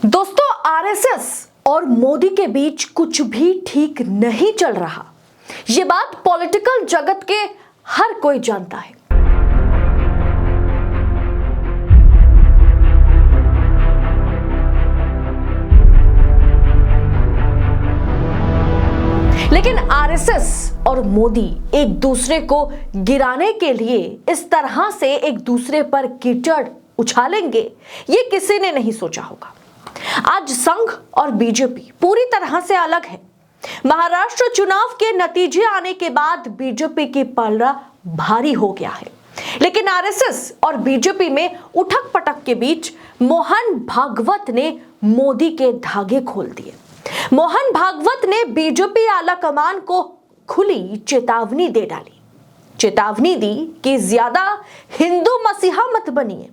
दोस्तों, आरएसएस और मोदी के बीच कुछ भी ठीक नहीं चल रहा। ये बात पॉलिटिकल जगत के हर कोई जानता है। लेकिन आरएसएस और मोदी एक दूसरे को गिराने के लिए इस तरह से एक दूसरे पर कीचड़ उछालेंगे, ये किसी ने नहीं सोचा होगा। आज संघ और बीजेपी पूरी तरह से अलग है। महाराष्ट्र चुनाव के नतीजे आने के बाद बीजेपी की पलड़ा भारी हो गया है, लेकिन आरएसएस और बीजेपी में उठक पटक के बीच मोहन भागवत ने मोदी के धागे खोल दिए। मोहन भागवत ने बीजेपी आला कमान को खुली चेतावनी दे डाली। चेतावनी दी कि ज्यादा हिंदू मसीहा मत बनिए।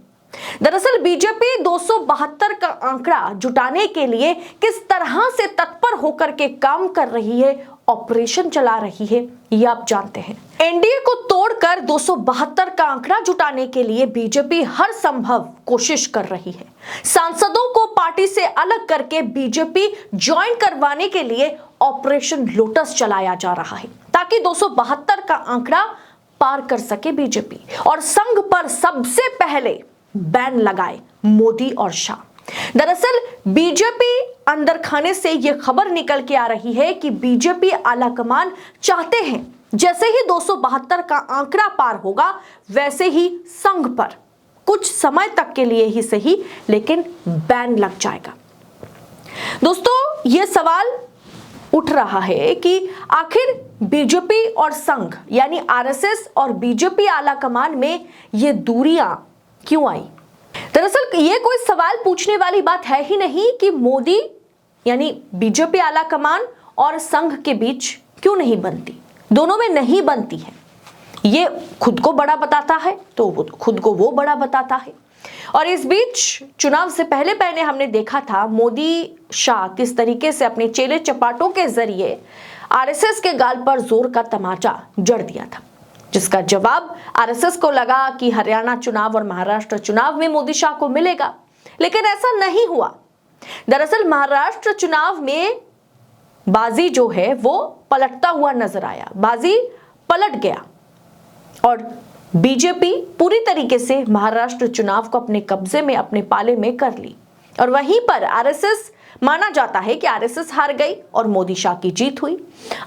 दरअसल बीजेपी 272 का आंकड़ा जुटाने के लिए किस तरह से तत्पर होकर के काम कर रही है, ऑपरेशन चला रही है, ये आप जानते हैं। एनडीए को तोड़कर 272 का आंकड़ा जुटाने के लिए बीजेपी हर संभव कोशिश कर रही है। सांसदों को पार्टी से अलग करके बीजेपी ज्वाइन करवाने के लिए ऑपरेशन लोटस चलाया जा रहा है, ताकि 272 का आंकड़ा पार कर सके बीजेपी और संघ पर सबसे पहले बैन लगाए मोदी और शाह। दरअसल बीजेपी अंदर खाने से यह खबर निकल के आ रही है कि बीजेपी आलाकमान चाहते हैं जैसे ही 272 का आंकड़ा पार होगा वैसे ही संघ पर कुछ समय तक के लिए ही सही, लेकिन बैन लग जाएगा। दोस्तों, यह सवाल उठ रहा है कि आखिर बीजेपी और संघ यानी आरएसएस और बीजेपी आलाकमान में ये दूरियां क्यों आई। दरअसल ये कोई सवाल पूछने वाली बात है ही नहीं कि मोदी यानी बीजेपी आला कमान और संघ के बीच क्यों नहीं बनती, दोनों में नहीं बनती है। ये खुद को बड़ा बताता है तो खुद को वो बड़ा बताता है। और इस बीच चुनाव से पहले हमने देखा था मोदी शाह किस तरीके से अपने चेले चपाटों के जरिए आरएसएस के गाल पर जोर का तमाचा जड़ दिया था, जिसका जवाब आरएसएस को लगा कि हरियाणा चुनाव और महाराष्ट्र चुनाव में मोदी शाह को मिलेगा, लेकिन ऐसा नहीं हुआ। दरअसल महाराष्ट्र चुनाव में बाजी जो है वो पलटता हुआ नजर आया, बाजी पलट गया और बीजेपी पूरी तरीके से महाराष्ट्र चुनाव को अपने कब्जे में, अपने पाले में कर ली। और वहीं पर आरएसएस माना जाता है कि आरएसएस हार गई और मोदी शाह की जीत हुई।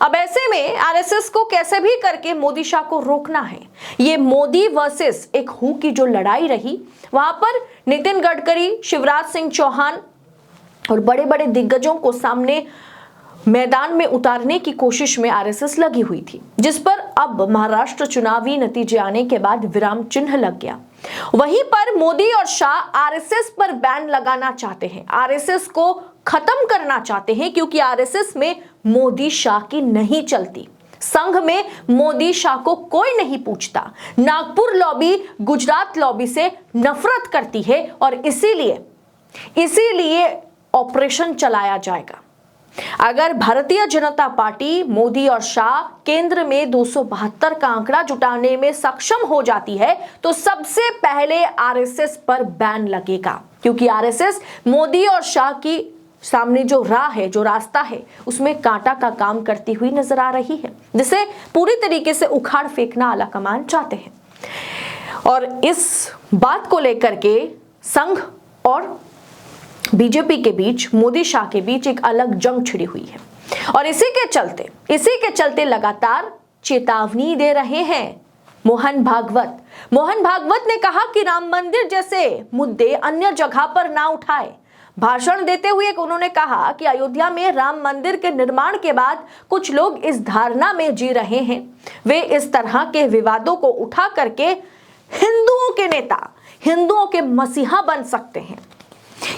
अब ऐसे में आरएसएस को कैसे भी करके मोदी शाह को रोकना है। ये मोदी वर्सेस एक हु की जो लड़ाई रही, वहां पर नितिन गडकरी, शिवराज सिंह चौहान और बड़े बड़े दिग्गजों को सामने मैदान में उतारने की कोशिश में आरएसएस लगी हुई थी, जिस पर अब महाराष्ट्र चुनावी नतीजे आने के बाद विराम चिन्ह लग गया। वहीं पर मोदी और शाह आरएसएस पर बैन लगाना चाहते हैं, आरएसएस को खत्म करना चाहते हैं, क्योंकि आरएसएस में मोदी शाह की नहीं चलती। संघ में मोदी शाह को कोई नहीं पूछता। नागपुर लॉबी गुजरात लॉबी से नफरत करती है और इसीलिए ऑपरेशन चलाया जाएगा। अगर भारतीय जनता पार्टी मोदी और शाह केंद्र में 272 का आंकड़ा जुटाने में सक्षम हो जाती है तो सबसे पहले आरएसएस पर बैन लगेगा, क्योंकि आरएसएस मोदी और शाह की सामने जो राह है, जो रास्ता है, उसमें कांटा का काम करती हुई नजर आ रही है, जिसे पूरी तरीके से उखाड़ फेंकना आलाकमान चाहते हैं। और इस बात को लेकर के संघ और बीजेपी के बीच, मोदी शाह के बीच एक अलग जंग छिड़ी हुई है और इसी के चलते लगातार चेतावनी दे रहे हैं मोहन भागवत। मोहन भागवत ने कहा कि राम मंदिर जैसे मुद्दे अन्य जगह पर ना उठाए। भाषण देते हुए उन्होंने कहा कि अयोध्या में राम मंदिर के निर्माण के बाद कुछ लोग इस धारणा में जी रहे हैं, वे इस तरह के विवादों को उठा करके हिंदुओं के नेता, हिंदुओं के मसीहा बन सकते हैं।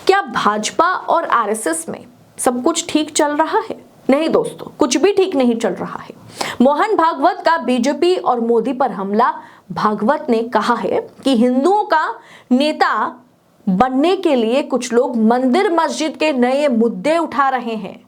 क्या भाजपा और आरएसएस में सब कुछ ठीक चल रहा है? नहीं दोस्तों, कुछ भी ठीक नहीं चल रहा है। मोहन भागवत का बीजेपी और मोदी पर हमला। भागवत ने कहा है कि हिंदुओं का नेता बनने के लिए कुछ लोग मंदिर मस्जिद के नए मुद्दे उठा रहे हैं।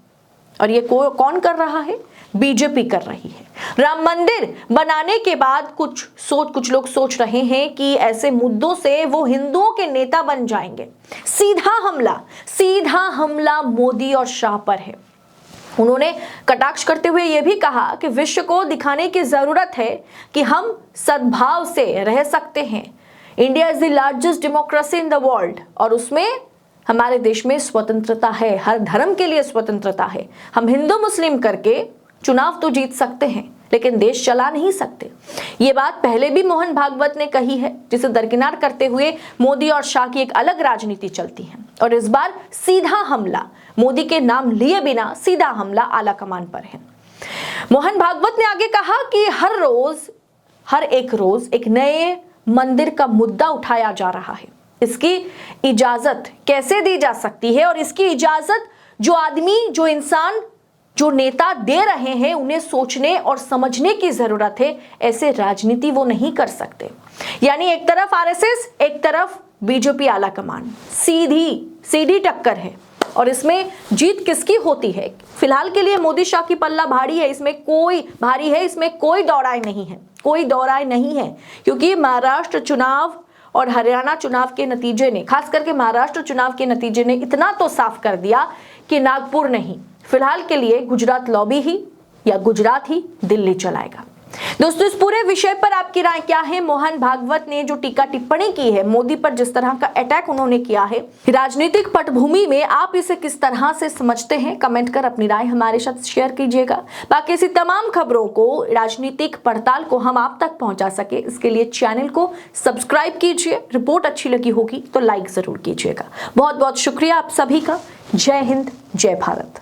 और ये कौन कर रहा है? बीजेपी कर रही है। राम मंदिर बनाने के बाद कुछ लोग सोच रहे हैं कि ऐसे मुद्दों से वो हिंदुओं के नेता बन जाएंगे। सीधा हमला मोदी और शाह पर है। उन्होंने कटाक्ष करते हुए यह भी कहा कि विश्व को दिखाने की जरूरत है कि हम सद्भाव से रह सकते हैं। India is the largest democracy in the world, और उसमें हमारे देश में स्वतंत्रता है, हर धर्म के लिए स्वतंत्रता है। हम हिंदू मुस्लिम करके चुनाव तो जीत सकते हैं, लेकिन देश चला नहीं सकते। ये बात पहले भी मोहन भागवत ने कही है, जिसे दरकिनार करते हुए मोदी और शाह की एक अलग राजनीति चलती है। और इस बार सीधा हमला, मोदी के नाम लिए बिना सीधा हमला आला कमान पर है। मोहन भागवत ने आगे कहा कि हर एक रोज एक नए मंदिर का मुद्दा उठाया जा रहा है। इसकी इजाजत कैसे दी जा सकती है, और इसकी इजाजत जो आदमी, जो इंसान, जो नेता दे रहे हैं, उन्हें सोचने और समझने की जरूरत है। ऐसे राजनीति वो नहीं कर सकते। यानी एक तरफ आरएसएस, एक तरफ बीजेपी आला कमान, सीधी टक्कर है। और इसमें जीत किसकी होती है? फिलहाल के लिए मोदी शाह की पल्ला भारी है, इसमें कोई दो राय नहीं है, क्योंकि महाराष्ट्र चुनाव और हरियाणा चुनाव के नतीजे ने, खास करके महाराष्ट्र चुनाव के नतीजे ने इतना तो साफ कर दिया कि नागपुर नहीं, फिलहाल के लिए गुजरात लॉबी ही या गुजरात ही दिल्ली चलाएगा। दोस्तों, इस पूरे विषय पर आपकी राय क्या है? मोहन भागवत ने जो टीका टिप्पणी की है, मोदी पर जिस तरह का अटैक उन्होंने किया है, राजनीतिक पटभूमि में आप इसे किस तरह से समझते हैं? कमेंट कर अपनी राय हमारे साथ शेयर कीजिएगा। बाकी ऐसी तमाम खबरों को, राजनीतिक पड़ताल को हम आप तक पहुंचा सके, इसके लिए चैनल को सब्सक्राइब कीजिए। रिपोर्ट अच्छी लगी होगी तो लाइक जरूर कीजिएगा। बहुत बहुत शुक्रिया आप सभी का। जय हिंद, जय भारत।